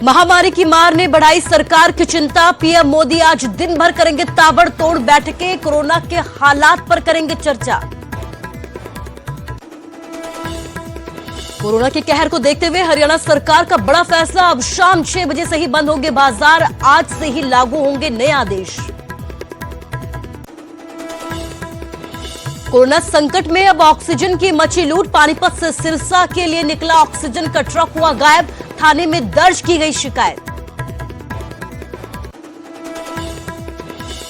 महामारी की मार ने बढ़ाई सरकार की चिंता। पीएम मोदी आज दिन भर करेंगे ताबड़तोड़ बैठकें, कोरोना के हालात पर करेंगे चर्चा। कोरोना के कहर को देखते हुए हरियाणा सरकार का बड़ा फैसला, अब शाम 6 बजे से ही बंद होंगे बाजार, आज से ही लागू होंगे नए आदेश। कोरोना संकट में अब ऑक्सीजन की मची लूट, पानीपत से सिरसा के लिए निकला ऑक्सीजन का ट्रक हुआ गायब, थाने में दर्ज की गई शिकायत।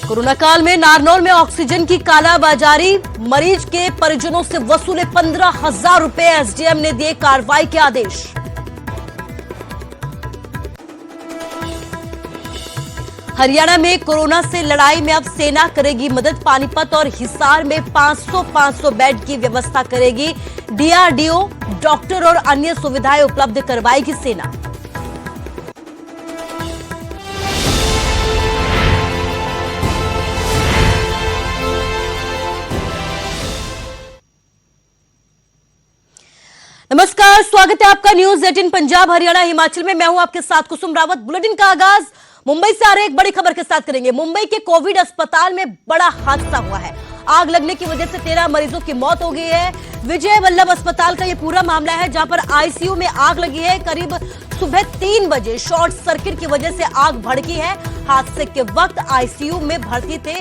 कोरोना काल में नारनौल में ऑक्सीजन की कालाबाजारी, मरीज के परिजनों से वसूले 15,000 रुपए, एसडीएम ने दिए कार्रवाई के आदेश। हरियाणा में कोरोना से लड़ाई में अब सेना करेगी मदद, पानीपत और हिसार में 500 बेड की व्यवस्था करेगी डीआरडीओ, डॉक्टर और अन्य सुविधाएं उपलब्ध करवाएगी सेना। नमस्कार, स्वागत है आपका न्यूज 18 पंजाब हरियाणा हिमाचल में। मैं हूं आपके साथ कुसुम रावत। बुलेटिन का आगाज मुंबई से आ रहे एक बड़ी खबर के साथ करेंगे। मुंबई के कोविड अस्पताल में बड़ा हादसा हुआ है। आग लगने की वजह से 13 मरीजों की मौत हो गई है। विजय वल्लभ अस्पताल का यह पूरा मामला है, जहां पर आईसीयू में आग लगी है। करीब सुबह 3 बजे शॉर्ट सर्किट की वजह से आग भड़की है। हादसे के वक्त आईसीयू में भर्ती थे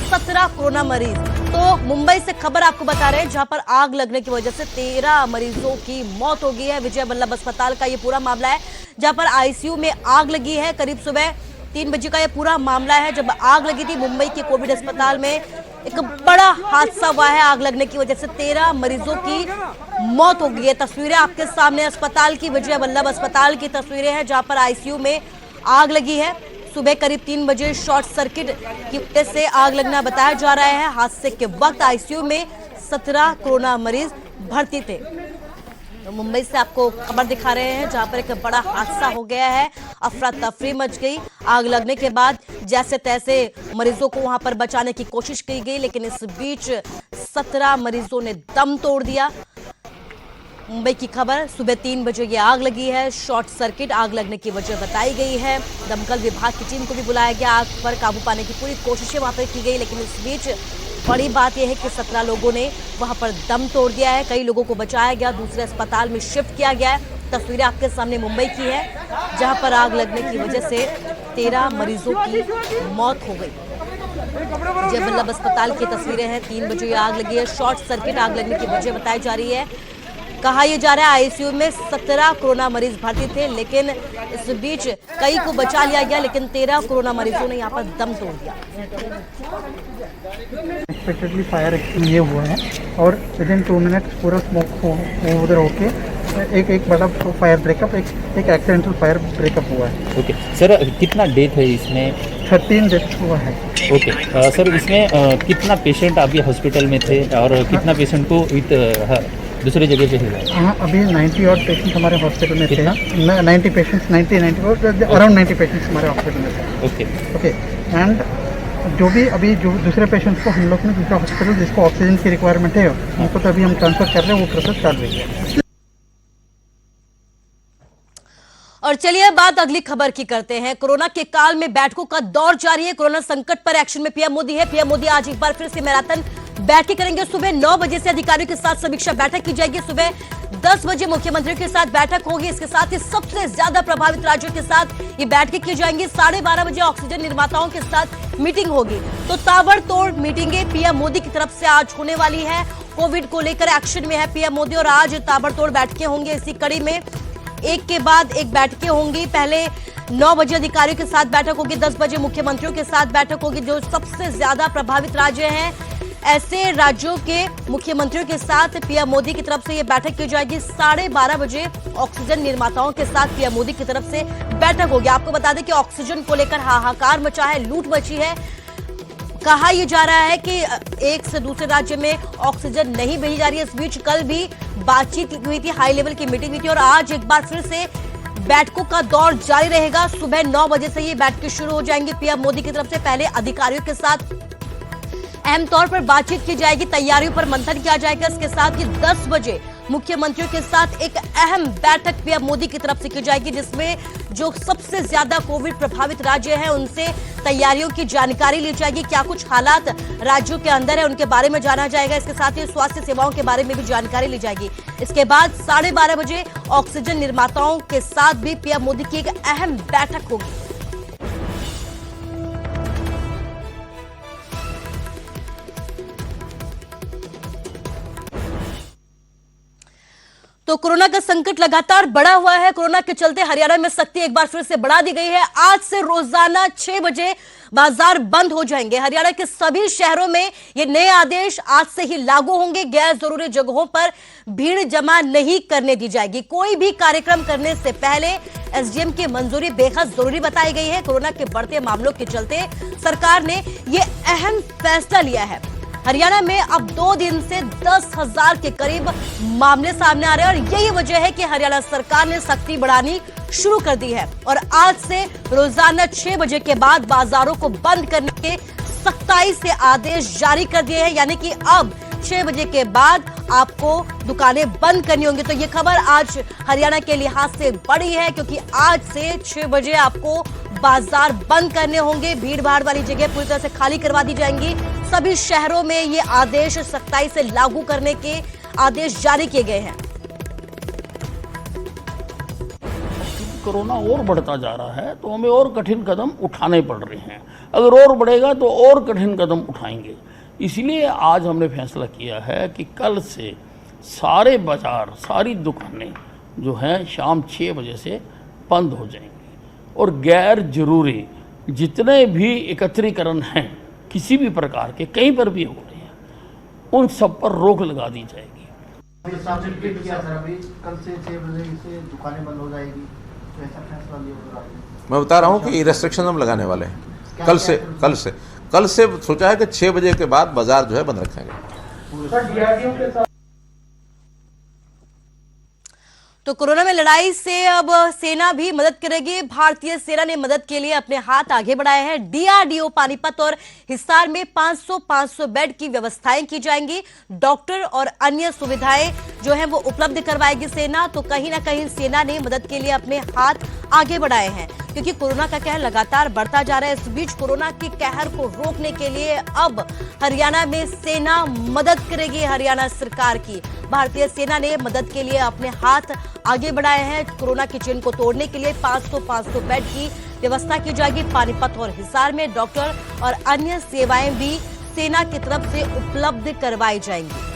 17 कोरोना मरीज। तो मुंबई से खबर आपको बता रहे हैं, जहां पर आग लगने की वजह से 13 मरीजों की मौत हो गई है। विजय वल्लभ अस्पताल का यह पूरा मामला है, जहां पर आईसीयू में आग लगी है। करीब सुबह 3 बजे का यह पूरा मामला है, जब आग लगी थी मुंबई के कोविड अस्पताल में। एक बड़ा हादसा हुआ है, आग लगने की वजह से 13 मरीजों की मौत हो गई है। तस्वीरें आपके सामने अस्पताल की, विजय वल्लभ अस्पताल की तस्वीरें हैं, जहां पर आईसीयू में आग लगी है। सुबह करीब 3 बजे शॉर्ट सर्किट की वजह से आग लगना बताया जा रहा है। हादसे के वक्त आईसीयू में 17 कोरोना मरीज भर्ती थे। तो मुंबई से आपको खबर दिखा रहे हैं, जहां पर एक बड़ा हादसा हो गया है। अफरा तफरी मच गई। आग लगने के बाद जैसे तैसे मरीजों को वहां पर बचाने की कोशिश की गई, लेकिन इस बीच 17 मरीजों ने दम तोड़ दिया। मुंबई की खबर, सुबह 3 बजे ये आग लगी है। शॉर्ट सर्किट आग लगने की वजह बताई गई है। दमकल विभाग की टीम को भी बुलाया गया, आग पर काबू पाने की पूरी कोशिशें वहां पर की गई, लेकिन इस बीच बड़ी बात यह है कि 17 लोगों ने वहां पर दम तोड़ दिया है। कई लोगों को बचाया गया, दूसरे अस्पताल में शिफ्ट किया गया है। तस्वीरें आपके सामने मुंबई की है, जहां पर आग लगने की वजह से 13 मरीजों की मौत हो गई। विजय वल्लभ अस्पताल की तस्वीरें हैं। 3 बजे ये आग लगी है। शॉर्ट सर्किट आग लगने की वजह बताई जा रही है। कहा यह जा रहा है आईसीयू में 17 कोरोना मरीज भर्ती थे, लेकिन इस बीच कई को बचा लिया गया, लेकिन 13 कोरोना मरीजों ने यहाँ पर दम तोड़ दिया। अनएक्सपेक्टेडली फायर ये हुआ है और विदिन 2 मिनट्स पूरा स्मोक उधर होके एक बड़ा फायर ब्रेकअप, एक एक्सीडेंटल फायर ब्रेकअप हुआ है। ओके सर, कितना डेथ है इसमें? 13 डेथ हुआ है। ओके सर, इसमें कितना पेशेंट अभी हॉस्पिटल में थे और कितना पेशेंट को दूसरी जगह पे है? हाँ, अभी 90 और पेशेंट्स हमारे हॉस्पिटल में थे। 90 पेशेंट्स, 90 अराउंड 90 पेशेंट्स हमारे हॉस्पिटल में थे। ओके एंड जो दूसरे पेशेंट्स को हम लोग ने दूसरा हॉस्पिटल जिसको ऑक्सीजन की रिक्वायरमेंट है उनको तो अभी हम ट्रांसफर कर रहे हैं, वो प्रोसेस चल रही है। और चलिए बात अगली खबर की करते हैं। कोरोना के काल में बैठकों का दौर जारी है। कोरोना संकट पर एक्शन में पीएम मोदी है। पीएम मोदी आज एक बार फिर से मैराथन बैठकें करेंगे। सुबह 9 बजे से अधिकारियों के साथ समीक्षा बैठक की जाएगी। सुबह 10 बजे मुख्यमंत्रियों के साथ बैठक होगी। इसके साथ ही सबसे ज्यादा प्रभावित राज्यों के साथ ये बैठकें की जाएंगी। 12:30 बजे ऑक्सीजन निर्माताओं के साथ मीटिंग होगी। तो ताबड़तोड़ मीटिंगें पीएम मोदी की तरफ से आज होने वाली है। कोविड को लेकर एक्शन में है पीएम मोदी और आज ताबड़तोड़ बैठकें होंगी। इसी कड़ी में एक के बाद एक बैठकें होंगी। पहले 9 बजे अधिकारियों के साथ बैठक होगी, 10 बजे मुख्यमंत्रियों के साथ बैठक होगी। जो सबसे ज्यादा प्रभावित राज्य हैं, ऐसे राज्यों के मुख्यमंत्रियों के साथ पीएम मोदी की तरफ से यह बैठक की जाएगी। 12:30 बजे ऑक्सीजन निर्माताओं के साथ पीएम मोदी की तरफ से बैठक होगी। आपको बता दें कि ऑक्सीजन को लेकर हाहाकार मचा है, लूट मची है। कहा यह जा रहा है कि एक से दूसरे राज्य में ऑक्सीजन नहीं भेजी जा रही है। इस बीच कल भी बातचीत हुई थी, हाई लेवल की मीटिंग हुई थी और आज एक बार फिर से बैठकों का दौर जारी रहेगा। सुबह 9 बजे से ये बैठकें शुरू हो जाएंगी पीएम मोदी की तरफ से। पहले अधिकारियों के साथ अहम तौर पर बातचीत की जाएगी, तैयारियों पर मंथन किया जाएगा। इसके साथ ही 10 बजे मुख्यमंत्रियों के साथ एक अहम बैठक पीएम मोदी की तरफ से की जाएगी, जिसमें जो सबसे ज्यादा कोविड प्रभावित राज्य हैं उनसे तैयारियों की जानकारी ली जाएगी। क्या कुछ हालात राज्यों के अंदर है उनके बारे में जाना जाएगा। इसके साथ ही स्वास्थ्य सेवाओं के बारे में भी जानकारी ली जाएगी। इसके बाद 12:30 बजे ऑक्सीजन निर्माताओं के साथ भी पीएम मोदी की एक अहम बैठक होगी। तो कोरोना का संकट लगातार बढ़ा हुआ है। कोरोना के चलते हरियाणा में सख्ती एक बार फिर से बढ़ा दी गई है। आज से रोजाना 6 बजे बाजार बंद हो जाएंगे। हरियाणा के सभी शहरों में ये नए आदेश आज से ही लागू होंगे। गैर जरूरी जगहों पर भीड़ जमा नहीं करने दी जाएगी। कोई भी कार्यक्रम करने से पहले एसडीएम की मंजूरी बेहद जरूरी बताई गई है। कोरोना के बढ़ते मामलों के चलते सरकार ने ये अहम फैसला लिया है। हरियाणा में अब 2 दिन से 10,000 के करीब मामले सामने आ रहे हैं और यही वजह है कि हरियाणा सरकार ने सख्ती बढ़ानी शुरू कर दी है और आज से रोजाना 6 बजे के बाद बाजारों को बंद करने के सख्ताई से आदेश जारी कर दिए हैं। यानी कि अब 6 बजे के बाद आपको दुकानें बंद करनी होंगी। तो ये खबर आज हरियाणा के लिहाज से बड़ी है, क्योंकि आज से 6 बजे आपको बाजार बंद करने होंगे। भीड़ भाड़ वाली जगह पूरी तरह से खाली करवा दी जाएंगी। सभी शहरों में ये आदेश सख्ताई से लागू करने के आदेश जारी किए गए हैं। कोरोना और बढ़ता जा रहा है तो हमें और कठिन कदम उठाने पड़ रहे हैं। अगर और बढ़ेगा तो और कठिन कदम उठाएंगे। इसलिए आज हमने फैसला किया है कि कल से सारे बाजार, सारी दुकानें जो हैं शाम 6 बजे से बंद हो जाएंगी और गैर जरूरी जितने भी एकत्रीकरण हैं किसी भी प्रकार के, कहीं पर भी हो रहे हैं, उन सब पर रोक लगा दी जाएगी। कल से 6 बजे से दुकानें बंद हो जाएगी, तो ऐसा फैसला लिया। मैं बता रहा हूँ कि रेस्ट्रिक्शन हम लगाने वाले हैं कल से सोचा है कि 6 बजे के बाद बाजार जो है बंद रखेंगे। तो कोरोना में लड़ाई से अब सेना भी मदद करेगी। भारतीय सेना ने मदद के लिए अपने हाथ आगे बढ़ाए हैं। डीआरडीओ पानीपत और हिसार में 500 बेड की व्यवस्थाएं की जाएंगी। डॉक्टर और अन्य सुविधाएं जो हैं वो उपलब्ध करवाएगी सेना। तो कहीं ना कहीं सेना ने मदद के लिए अपने हाथ आगे बढ़ाए हैं, क्योंकि कोरोना का कहर लगातार बढ़ता जा रहा है। इस बीच कोरोना के कहर को रोकने के लिए अब हरियाणा में सेना मदद करेगी। हरियाणा सरकार की भारतीय सेना ने मदद के लिए अपने हाथ आगे बढ़ाए हैं। कोरोना की चेन को तोड़ने के लिए 500 बेड की व्यवस्था की जाएगी। पानीपत और हिसार में डॉक्टर और अन्य सेवाएं भी सेना की तरफ से उपलब्ध करवाई जाएंगी।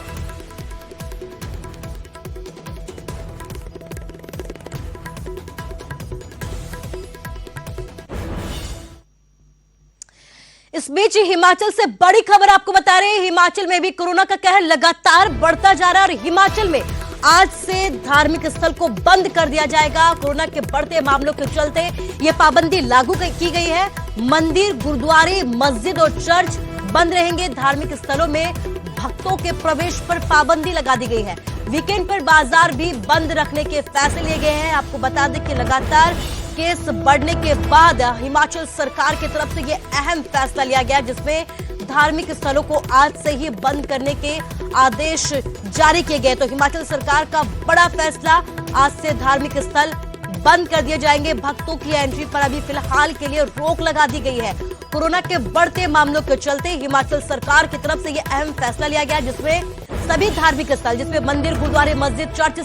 इस बीच हिमाचल से बड़ी खबर आपको बता रहे हैं। हिमाचल में भी कोरोना का कहर लगातार बढ़ता जा रहा है और हिमाचल में आज से धार्मिक स्थल को बंद कर दिया जाएगा। कोरोना के बढ़ते मामलों के चलते ये पाबंदी लागू की गई है। मंदिर, गुरुद्वारे, मस्जिद और चर्च बंद रहेंगे। धार्मिक स्थलों में भक्तों के प्रवेश पर पाबंदी लगा दी गई है। वीकेंड पर बाजार भी बंद रखने के फैसले लिए गए हैं। आपको बता दें कि लगातार केस बढ़ने के बाद हिमाचल सरकार की तरफ से यह अहम फैसला लिया गया, जिसमें धार्मिक स्थलों को आज से ही बंद करने के आदेश जारी किए गए। तो हिमाचल सरकार का बड़ा फैसला, आज से धार्मिक स्थल बंद कर दिए जाएंगे। भक्तों की एंट्री पर अभी फिलहाल के लिए रोक लगा दी गई है। कोरोना के बढ़ते मामलों के चलते हिमाचल सरकार की तरफ से यह अहम फैसला लिया गया, जिसमें सभी धार्मिक स्थल, जिसमें मंदिर, गुरुद्वारे, मस्जिद, चर्च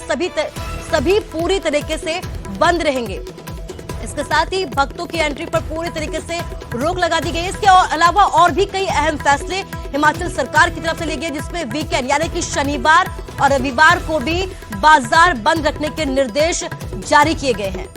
सभी पूरी तरीके से बंद रहेंगे। इसके साथ ही भक्तों की एंट्री पर पूरी तरीके से रोक लगा दी गई। इसके अलावा और भी कई अहम फैसले हिमाचल सरकार की तरफ से लिए गए, जिसमें वीकेंड यानी कि शनिवार और रविवार को भी बाजार बंद रखने के निर्देश जारी किए गए हैं।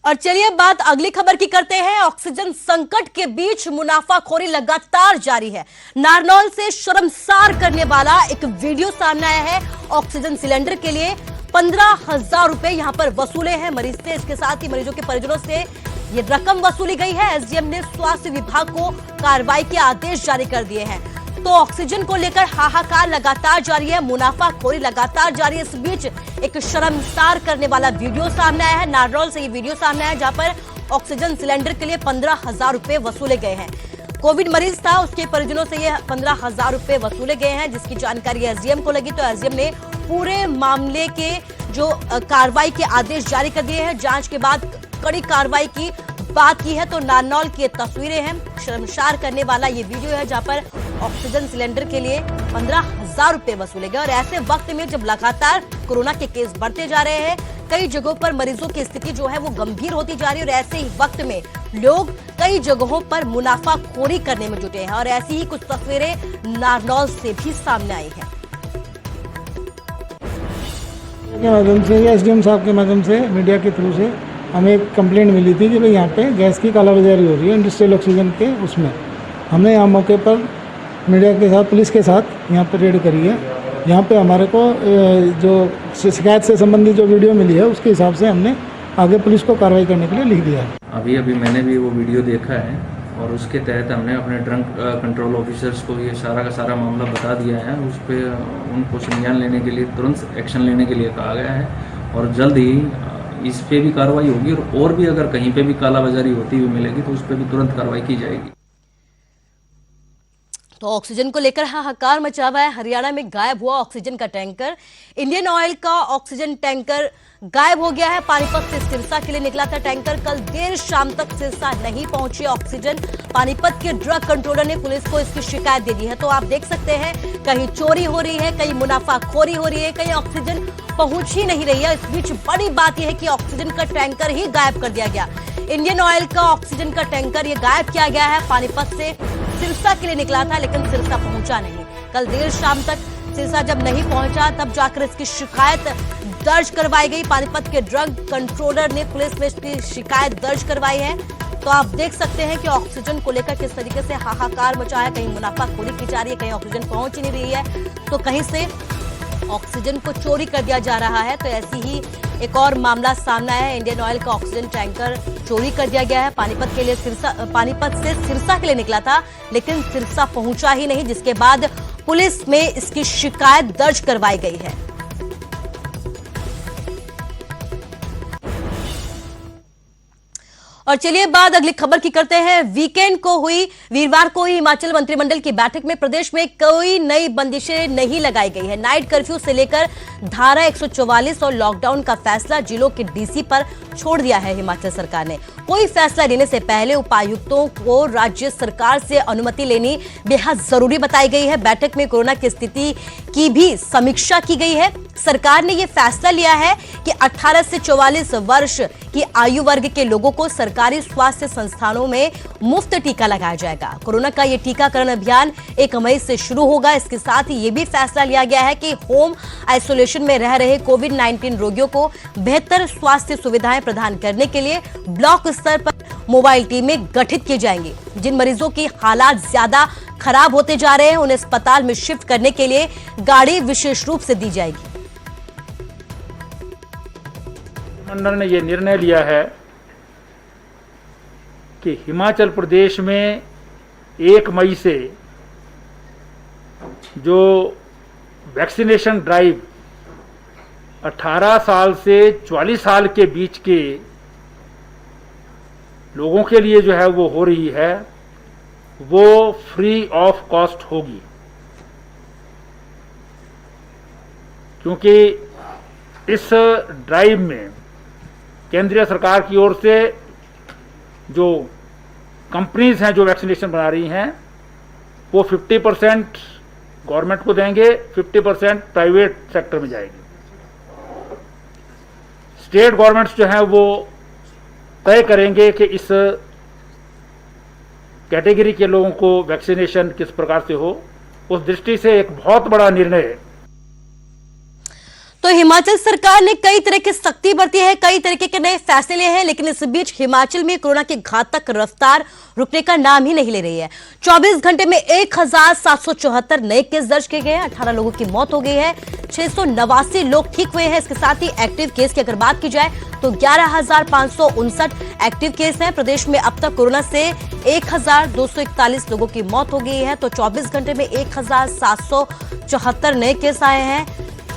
और चलिए बात अगली खबर की करते हैं। ऑक्सीजन संकट के बीच मुनाफाखोरी लगातार जारी है। नारनौल से शर्मसार करने वाला एक वीडियो सामने आया है। ऑक्सीजन सिलेंडर के लिए 15,000 रुपए यहां पर वसूले हैं मरीज से। इसके साथ ही मरीजों के परिजनों से ये रकम वसूली गई है। एसडीएम ने स्वास्थ्य विभाग को कार्रवाई के आदेश जारी कर दिए हैं। तो ऑक्सीजन को लेकर हाहाकार लगातार जारी है, मुनाफाखोरी लगातार जारी है। इस बीच एक शर्मसार करने वाला वीडियो सामने आया है। नारनौल से ये वीडियो सामने आया, जहां पर ऑक्सीजन सिलेंडर के लिए 15,000 रुपए वसूले गए हैं। कोविड मरीज था, उसके परिजनों से ये 15,000 रुपए वसूले गए हैं, जिसकी जानकारी एसडीएम को लगी तो एसडीएम ने पूरे मामले के जो कार्रवाई के आदेश जारी कर दिए हैं। जांच के बाद कड़ी कार्रवाई की बात की है तो नारनौल की ये तस्वीरें हैं, शर्मसार करने वाला ये वीडियो है जहां पर ऑक्सीजन सिलेंडर के लिए 15,000 रुपए वसूले गए। और ऐसे वक्त में जब लगातार कोरोना के केस बढ़ते जा रहे हैं, कई जगहों पर मरीजों की स्थिति जो है वो गंभीर होती जा रही है और ऐसे ही वक्त में लोग कई जगहों पर मुनाफाखोरी करने में जुटे हैं और ऐसी ही कुछ तस्वीरें नारनौल से भी सामने आई हैं। के माध्यम से या एसडीएम साहब के माध्यम से मीडिया के थ्रू से हमें एक कंप्लेंट मिली थी कि भाई यहाँ पे गैस की कालाबाजारी हो रही है इंडस्ट्रियल ऑक्सीजन के उसमें। हमने यहाँ मौके पर मीडिया के साथ पुलिस के साथ यहाँ पर रेड करी है। यहाँ पे हमारे को जो शिकायत से संबंधित जो वीडियो मिली है उसके हिसाब से हमने आगे पुलिस को कार्रवाई करने के लिए लिख दिया है। अभी मैंने भी वो वीडियो देखा है और उसके तहत हमने अपने ड्रंक कंट्रोल ऑफिसर्स को ये सारा का सारा मामला बता दिया है। उस पर उनको संज्ञान लेने के लिए तुरंत एक्शन लेने के लिए कहा गया है और जल्द ही इस पे भी कार्रवाई होगी और भी अगर कहीं पे भी कालाबाजारी होती हुई मिलेगी तो उस पर भी तुरंत कार्रवाई की जाएगी। तो ऑक्सीजन को लेकर हाहाकार मचा हुआ है। हरियाणा में गायब हुआ ऑक्सीजन का टैंकर। इंडियन ऑयल का ऑक्सीजन टैंकर गायब हो गया है। पानीपत से सिरसा के लिए निकला था टैंकर, कल देर शाम तक सिरसा नहीं पहुंची ऑक्सीजन। पानीपत के ड्रग कंट्रोलर ने पुलिस को इसकी शिकायत दे दी है। तो आप देख सकते हैं कहीं चोरी हो रही है, कहीं मुनाफाखोरी हो रही है, कहीं ऑक्सीजन पहुंच ही नहीं रही है। इस बीच बड़ी बात यह है कि ऑक्सीजन का टैंकर ही गायब कर दिया गया। इंडियन ऑयल का ऑक्सीजन का टैंकर ये गायब किया गया है। पानीपत से सिरसा के लिए निकला था लेकिन सिरसा पहुंचा नहीं। कल देर शाम तक सिरसा जब नहीं पहुंचा तब जाकर इसकी शिकायत दर्ज करवाई गई। पानीपत के ड्रग कंट्रोलर ने पुलिस में इसकी शिकायत दर्ज करवाई है। तो आप देख सकते हैं कि ऑक्सीजन को लेकर किस तरीके से हाहाकार मचा है। कहीं मुनाफाखोरी की जा रही है, कहीं ऑक्सीजन पहुंच ही नहीं रही है, तो कहीं से ऑक्सीजन को चोरी कर दिया जा रहा है। तो ऐसी ही एक और मामला सामने आया है। इंडियन ऑयल का ऑक्सीजन टैंकर चोरी कर दिया गया है। पानीपत से सिरसा के लिए निकला था लेकिन सिरसा पहुंचा ही नहीं, जिसके बाद पुलिस में इसकी शिकायत दर्ज करवाई गई है। और चलिए बात अगली खबर की करते हैं। वीरवार को हुई हिमाचल मंत्रिमंडल की बैठक में प्रदेश में कोई नई बंदिशें नहीं लगाई गई है। नाइट कर्फ्यू से लेकर धारा 144 और लॉकडाउन का फैसला जिलों के डीसी पर छोड़ दिया है हिमाचल सरकार ने। कोई फैसला लेने से पहले उपायुक्तों को राज्य सरकार से अनुमति लेनी बेहद जरूरी बताई गई है। बैठक में कोरोना की स्थिति की भी समीक्षा की गई है। सरकार ने यह फैसला लिया है कि 18 से 44 वर्ष की आयु वर्ग के लोगों को सरकारी स्वास्थ्य संस्थानों में मुफ्त टीका लगाया जाएगा। कोरोना का यह टीकाकरण अभियान 1 मई से शुरू होगा। इसके साथ ही यह भी फैसला लिया गया है कि होम आइसोलेशन में रह रहे कोविड-19 रोगियों को बेहतर स्वास्थ्य सुविधाएं प्रदान करने के लिए ब्लॉक स्तर पर मोबाइल टीमें गठित की जाएंगी। जिन मरीजों की हालात ज्यादा खराब होते जा रहे हैं उन्हें अस्पताल में शिफ्ट करने के लिए गाड़ी विशेष रूप से दी जाएगी। मंडल ने यह निर्णय लिया है कि हिमाचल प्रदेश में 1 मई से जो वैक्सीनेशन ड्राइव 18 साल से 44 साल के बीच के लोगों के लिए जो है वो हो रही है, वो फ्री ऑफ कॉस्ट होगी। क्योंकि इस ड्राइव में केंद्रीय सरकार की ओर से जो कंपनीज हैं जो वैक्सीनेशन बना रही हैं वो 50% गवर्नमेंट को देंगे, 50% प्राइवेट सेक्टर में जाएगी। स्टेट गवर्नमेंट्स जो हैं वो तय करेंगे कि इस कैटेगरी के लोगों को वैक्सीनेशन किस प्रकार से हो। उस दृष्टि से एक बहुत बड़ा निर्णय है। तो हिमाचल सरकार ने कई तरह की सख्ती बरती है, कई तरीके के नए फैसले लिए हैं, लेकिन इस बीच हिमाचल में कोरोना की घातक रफ्तार रुकने का नाम ही नहीं ले रही है। 24 घंटे में 1774 नए केस दर्ज किए गए हैं, 18 लोगों की मौत हो गई है, 689 लोग ठीक हुए हैं। इसके साथ ही एक्टिव केस की अगर बात की जाए तो 11,559 एक्टिव केस हैं। प्रदेश में अब तक कोरोना से 1,241 लोगों की मौत हो गई है। तो 24 घंटे में 1,774 नए केस आए हैं।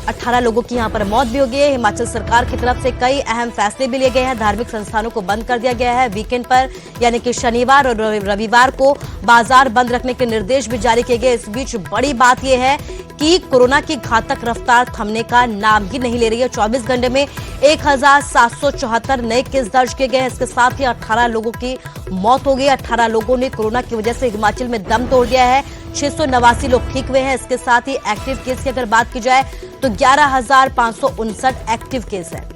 18 लोगों की यहां पर मौत भी हो गई है। हिमाचल सरकार की तरफ से कई अहम फैसले भी लिए गए हैं। धार्मिक संस्थानों को बंद कर दिया गया है। वीकेंड पर यानी कि शनिवार और रविवार को बाजार बंद रखने के निर्देश भी जारी किए गए। इस बीच बड़ी बात यह है कि कोरोना की घातक रफ्तार थमने का नाम ही नहीं ले रही है। 24 घंटे में 1774 नए केस दर्ज किए गए हैं। इसके साथ ही 18 लोगों की मौत हो गई। 18 लोगों ने कोरोना की वजह से हिमाचल में दम तोड़ दिया है। 689 लोग ठीक हुए हैं। इसके साथ ही एक्टिव केस की अगर बात की जाए तो 11,559 एक्टिव केस है।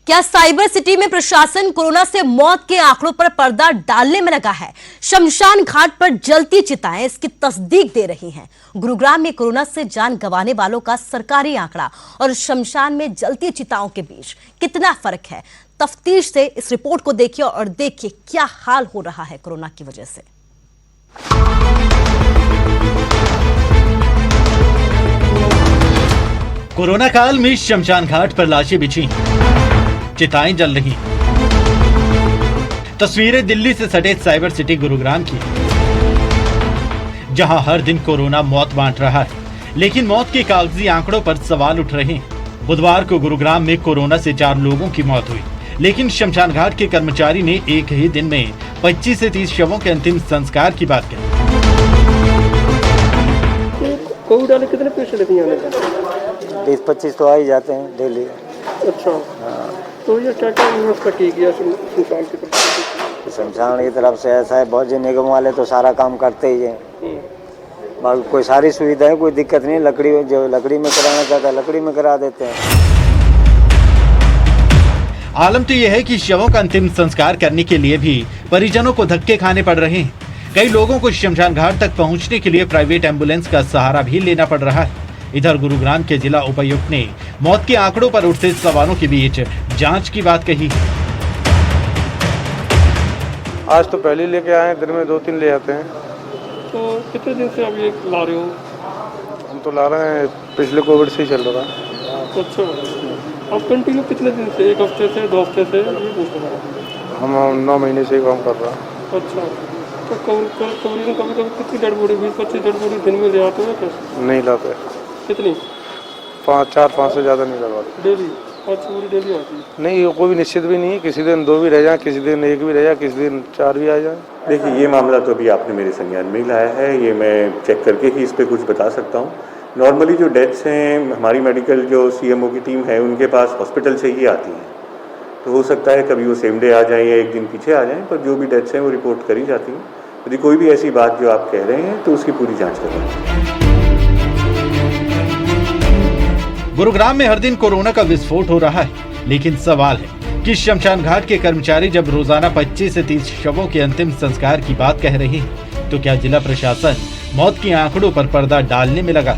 क्या साइबर सिटी में प्रशासन कोरोना से मौत के आंकड़ों पर पर्दा डालने में लगा है? शमशान घाट पर जलती चिताएं इसकी तस्दीक दे रही हैं। गुरुग्राम में कोरोना से जान गंवाने वालों का सरकारी आंकड़ा और शमशान में जलती चिताओं के बीच कितना फर्क है? तफ्तीश से इस रिपोर्ट को देखिए और देखिए क्या हाल हो रहा है कोरोना की वजह से। कोरोना काल में शमशान घाट पर लाशें बिछी, चिताएं जल रही। तस्वीरें दिल्ली से सटे साइबर सिटी गुरुग्राम की, जहां हर दिन कोरोना मौत बांट रहा है, लेकिन मौत के कागजी आंकड़ों पर सवाल उठ रहे हैं। बुधवार को गुरुग्राम में कोरोना से 4 लोगों की मौत हुई, लेकिन शमशान घाट के कर्मचारी ने एक ही दिन में 25 से 30 शवों के अंतिम संस्कार की बात कही। कोविड वाले कितने पेशेंट लेते हैं? 20-25 तो आ ही जाते हैं डेली। अच्छा, तो ये क्या क्या व्यवस्था की गई शमशान की तरफ से? शमशान की तरफ से ऐसा है, बहुत जी निगम वाले तो सारा काम करते ही हैं। बाकी कोई सारी सुविधाएं, कोई दिक्कत नहीं। लकड़ी जो लकड़ी में कराना चाहता है लकड़ी में करा देते हैं। आलम तो यह है कि शवों का अंतिम संस्कार करने के लिए भी परिजनों को धक्के खाने पड़ रहे हैं। कई लोगों को शमशान घाट तक पहुंचने के लिए प्राइवेट एम्बुलेंस का सहारा भी लेना पड़ रहा है। इधर गुरुग्राम के जिला उपायुक्त ने मौत के आंकड़ों पर उठते सवालों के बीच जांच की बात कही है। आज तो पहले लेके आए, दिन में 2-3 ले आते हैं। तो कितने दिन से आप ये ला रहे हो? हम तो ला रहे हैं, पिछले कोविड से ही चल रहा है। अच्छा, आप कंटिन्यू कितने दिन से? 1 हफ्ते से, 2 हफ्ते से? हम 9 महीने से ही काम कर रहा है। अच्छा, तो कभी कितनी डेड बॉडी, 20-25 डेड बॉडी दिन में ले आते हो क्या? नहीं लाते। कितनी? 4-5 से ज़्यादा नहीं लगाते डेली। अच्छा, पूरी डेली आती है? नहीं, कोई भी निश्चित भी नहीं है। किसी दिन 2 भी रह जाए, किसी दिन 1 भी रह जाए, किसी दिन 4 भी आ जाए। देखिए, ये मामला तो अभी आपने मेरे संज्ञान में ही लाया है। ये मैं चेक करके ही इस पर कुछ बता सकता हूँ। नॉर्मली जो डेथ्स हैं, हमारी मेडिकल जो CMO की टीम है उनके पास हॉस्पिटल से ही आती हैं। तो हो सकता है कभी वो सेम डे आ जाएं या एक दिन पीछे आ जाएं, पर जो भी डेथ्स हैं वो रिपोर्ट करी जाती हैं। यदि कोई भी ऐसी बात जो आप कह रहे हैं तो उसकी पूरी जांच करें। गुरुग्राम में हर दिन कोरोना का विस्फोट हो रहा है, लेकिन सवाल है कि शमशान घाट के कर्मचारी जब रोजाना 25 से 30 शवों के अंतिम संस्कार की बात कह रहे हैं, तो क्या जिला प्रशासन मौत के आंकड़ों पर पर्दा डालने में लगा?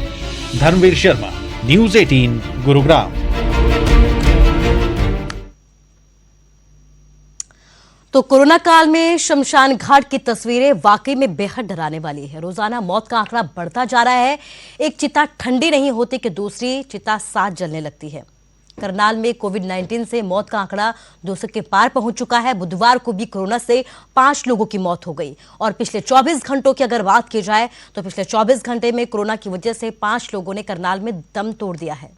धर्मवीर शर्मा, न्यूज़ 18, गुरुग्राम। तो कोरोना काल में शमशान घाट की तस्वीरें वाकई में बेहद डराने वाली है। रोजाना मौत का आंकड़ा बढ़ता जा रहा है। एक चिता ठंडी नहीं होती कि दूसरी चिता साथ जलने लगती है। करनाल में कोविड-19 से मौत का आंकड़ा 200 के पार पहुंच चुका है। बुधवार को भी कोरोना से 5 लोगों की मौत हो गई और पिछले 24 घंटों की अगर बात की जाए तो पिछले 24 घंटे में कोरोना की वजह से 5 लोगों ने करनाल में दम तोड़ दिया है।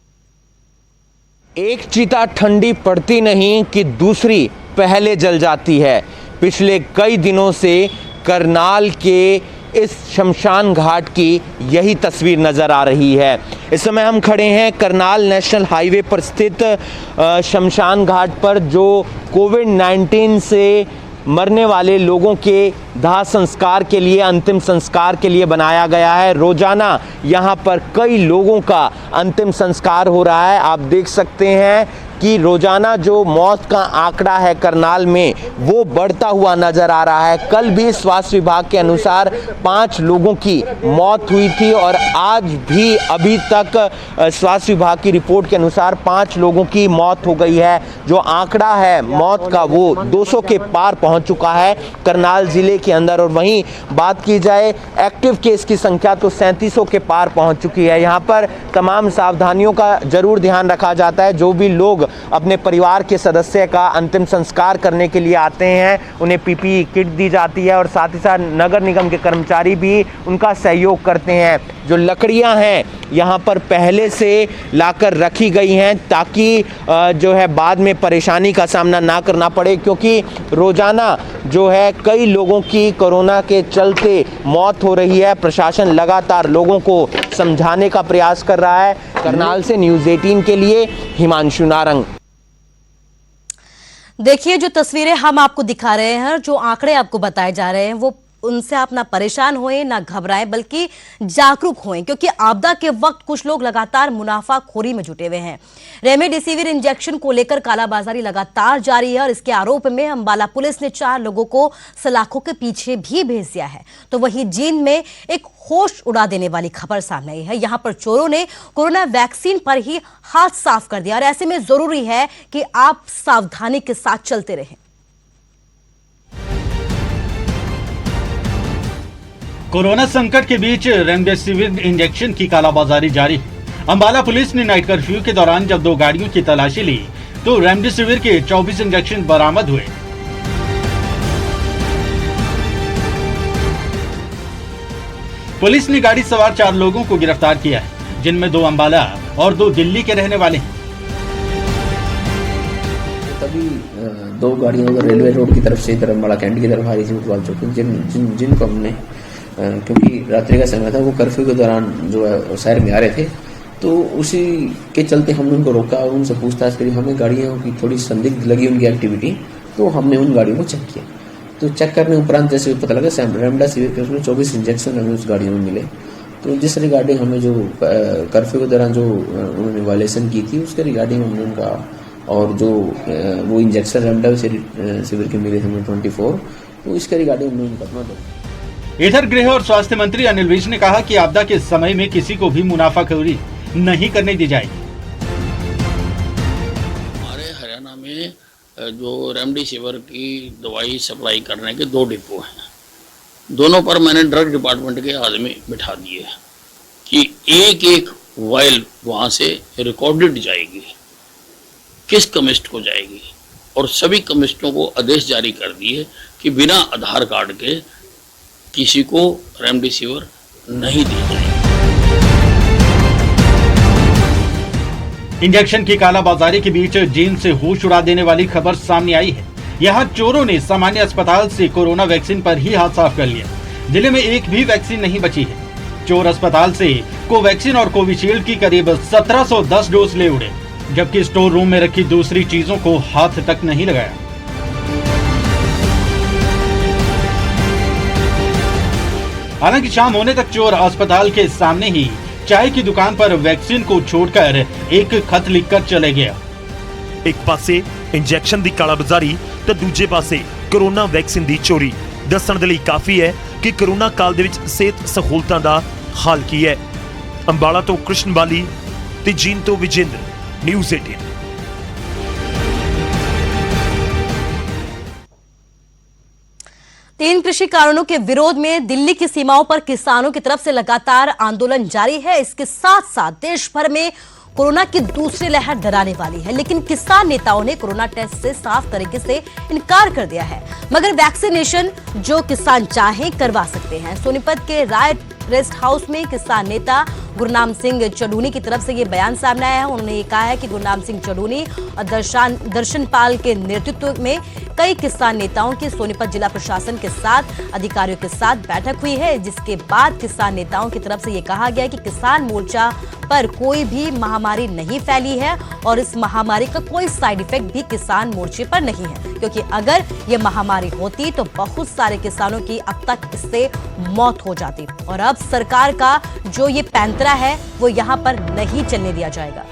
एक चिता ठंडी पड़ती नहीं कि दूसरी पहले जल जाती है। पिछले कई दिनों से करनाल के इस शमशान घाट की यही तस्वीर नज़र आ रही है। इस समय हम खड़े हैं करनाल नेशनल हाईवे पर स्थित शमशान घाट पर, जो कोविड-19 से मरने वाले लोगों के दाह संस्कार के लिए, अंतिम संस्कार के लिए बनाया गया है। रोजाना यहाँ पर कई लोगों का अंतिम संस्कार हो रहा है। आप देख सकते हैं कि रोजाना जो मौत का आंकड़ा है करनाल में वो बढ़ता हुआ नजर आ रहा है। कल भी स्वास्थ्य विभाग के अनुसार 5 लोगों की मौत हुई थी और आज भी अभी तक स्वास्थ्य विभाग की रिपोर्ट के अनुसार 5 लोगों की मौत हो गई है। जो आंकड़ा है मौत का वो 200 के पार पहुंच चुका है करनाल जिले के अंदर। और वहीं बात की जाए एक्टिव केस की संख्या तो 3700 के पार पहुंच चुकी है। यहाँ पर तमाम सावधानियों का जरूर ध्यान रखा जाता है। जो भी लोग अपने परिवार के सदस्य का अंतिम संस्कार करने के लिए आते हैं उन्हें पीपीई किट दी जाती है और साथ ही साथ नगर निगम के कर्मचारी भी उनका सहयोग करते हैं। जो लकड़ियां हैं यहाँ पर पहले से लाकर रखी गई हैं ताकि जो है बाद में परेशानी का सामना ना करना पड़े, क्योंकि रोजाना जो है कई लोगों की कोरोना के चलते मौत हो रही है। प्रशासन लगातार लोगों को समझाने का प्रयास कर रहा है। करनाल से न्यूज़ 18 के लिए हिमांशु नारंग। देखिए, जो तस्वीरें हम आपको दिखा रहे हैं, जो आंकड़े आपको बताए जा रहे हैं, वो उनसे आप ना परेशान होएं ना घबराएं, बल्कि जागरूक होएं, क्योंकि आपदा के वक्त कुछ लोग लगातार मुनाफाखोरी में जुटे हुए हैं। रेमडेसिविर इंजेक्शन को लेकर कालाबाजारी लगातार जारी है और इसके आरोप में अंबाला पुलिस ने 4 लोगों को सलाखों के पीछे भी भेज दिया है। तो वहीं जींद में एक होश उड़ा देने वाली खबर सामने आई है। यहां पर चोरों ने कोरोना वैक्सीन पर ही हाथ साफ कर दिया और ऐसे में जरूरी है कि आप सावधानी के साथ चलते रहें। कोरोना संकट के बीच रेमडेसिविर इंजेक्शन की कालाबाजारी जारी है। अंबाला पुलिस ने नाइट कर्फ्यू के दौरान जब 2 गाड़ियों की तलाशी ली तो रेमडेसिविर के 24 इंजेक्शन बरामद हुए। पुलिस ने गाड़ी सवार 4 लोगों को गिरफ्तार किया है, जिनमें 2 अंबाला और 2 दिल्ली के रहने वाले हैं। तभी 2 गाड़ियां उधर रेलवे रोड की तरफ से इधर अंबाला कैंट की तरफ आ रही थी, जिनको हमने क्योंकि रात्रि का समय था, वो कर्फ्यू के दौरान जो है शहर में आ रहे थे, तो उसी के चलते हमने उनको रोका और उनसे पूछताछ करी। हमें गाड़ियों की थोड़ी संदिग्ध लगी उनकी एक्टिविटी, तो हमने उन गाड़ियों को चेक किया। तो चेक करने उपरांत जैसे पता लगा रेमडेसिविर के उसमें 24 इंजेक्शन हमें उस गाड़ियों में मिले। तो जिस रिगार्डिंग हमें जो कर्फ्यू के दौरान जो उन्होंने वायलेशन की थी उसके रिगार्डिंग हमने उनका और जो वो इंजेक्शन रेमडेसिविर के मिले थे हमें 24, तो इसके रिगार्डिंग हमने मुकदमा दर्ज। इधर गृह और स्वास्थ्य मंत्री अनिल विज ने कहा कि आपदा के समय में किसी को भी मुनाफाखोरी नहीं करने दी जाएगी। हमारे हरियाणा में जो रेमडेसिविर की दवाई सप्लाई करने के 2 डिपो हैं। दोनों पर मैंने ड्रग डिपार्टमेंट के आदमी बिठा दिए कि एक वायल वहां से रिकॉर्डेड जाएगी, किस केमिस्ट को जाएगी, और सभी केमिस्टों को आदेश जारी कर दिए कि बिना आधार कार्ड के किसी को रेमडेसिविर नहीं दी जाएगी। इंजेक्शन की कालाबाजारी के बीच जींद से होश उड़ा देने वाली खबर सामने आई है। यहाँ चोरों ने सामान्य अस्पताल से कोरोना वैक्सीन पर ही हाथ साफ कर लिया। जिले में एक भी वैक्सीन नहीं बची है। चोर अस्पताल से कोवैक्सीन और कोविशील्ड की करीब 1710 डोज ले उड़े, जबकि स्टोर रूम में रखी दूसरी चीजों को हाथ तक नहीं लगाया। हालांकि शाम होने तक चोर अस्पताल के सामने ही चाय की दुकान पर वैक्सीन को छोड़कर एक खत लिखकर चले गया। एक पासे इंजेक्शन दी कालाबाजारी तो दूजे पासे कोरोना वैक्सीन दी चोरी दस्सण दे लई काफी है कि कोरोना काल दे विच सेहत सहूलतां दा हाल की है। अंबाला तो कृष्ण बाली ते जींद तो विजेंद्र, न्यूज़ 18। तीन कृषि कानूनों के विरोध में दिल्ली की सीमाओं पर किसानों की तरफ से लगातार आंदोलन जारी है। इसके साथ साथ देश भर में कोरोना की दूसरी लहर डराने वाली है, लेकिन किसान नेताओं ने कोरोना टेस्ट से साफ तरीके से इनकार कर दिया है। मगर वैक्सीनेशन जो किसान चाहे करवा सकते हैं। सोनीपत के राय रेस्ट हाउस में किसान नेता गुरनाम सिंह चढ़ूनी की तरफ से ये बयान सामने आया है। उन्होंने ये कहा है कि गुरनाम सिंह चढ़ूनी और दर्शन पाल के नेतृत्व में कई किसान नेताओं की सोनीपत जिला प्रशासन के साथ अधिकारियों के साथ बैठक हुई है, जिसके बाद किसान नेताओं की तरफ से ये कहा गया कि किसान मोर्चा पर कोई भी महामारी नहीं फैली है और इस महामारी का कोई साइड इफेक्ट भी किसान मोर्चे पर नहीं है, क्योंकि अगर ये महामारी होती तो बहुत सारे किसानों की अब तक इससे मौत हो जाती। और अब सरकार का जो ये पैंतरा है वो यहां पर नहीं चलने दिया जाएगा।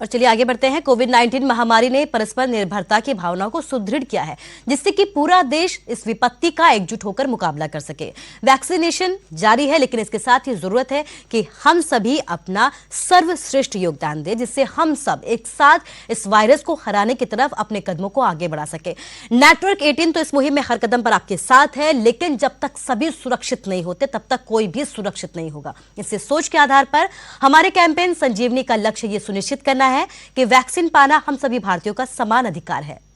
और चलिए आगे बढ़ते हैं। कोविड-19 महामारी ने परस्पर निर्भरता की भावना को सुदृढ़ किया है, जिससे कि पूरा देश इस विपत्ति का एकजुट होकर मुकाबला कर सके। वैक्सीनेशन जारी है, लेकिन इसके साथ ही जरूरत है कि हम सभी अपना सर्वश्रेष्ठ योगदान दें, जिससे हम सब एक साथ इस वायरस को हराने की तरफ अपने कदमों को आगे बढ़ा सके। नेटवर्क 18 तो इस मुहिम में हर कदम पर आपके साथ है, लेकिन जब तक सभी सुरक्षित नहीं होते तब तक कोई भी सुरक्षित नहीं होगा। इसी सोच के आधार पर हमारे कैंपेन संजीवनी का लक्ष्य ये सुनिश्चित करना है कि वैक्सीन पाना हम सभी भारतीयों का समान अधिकार है।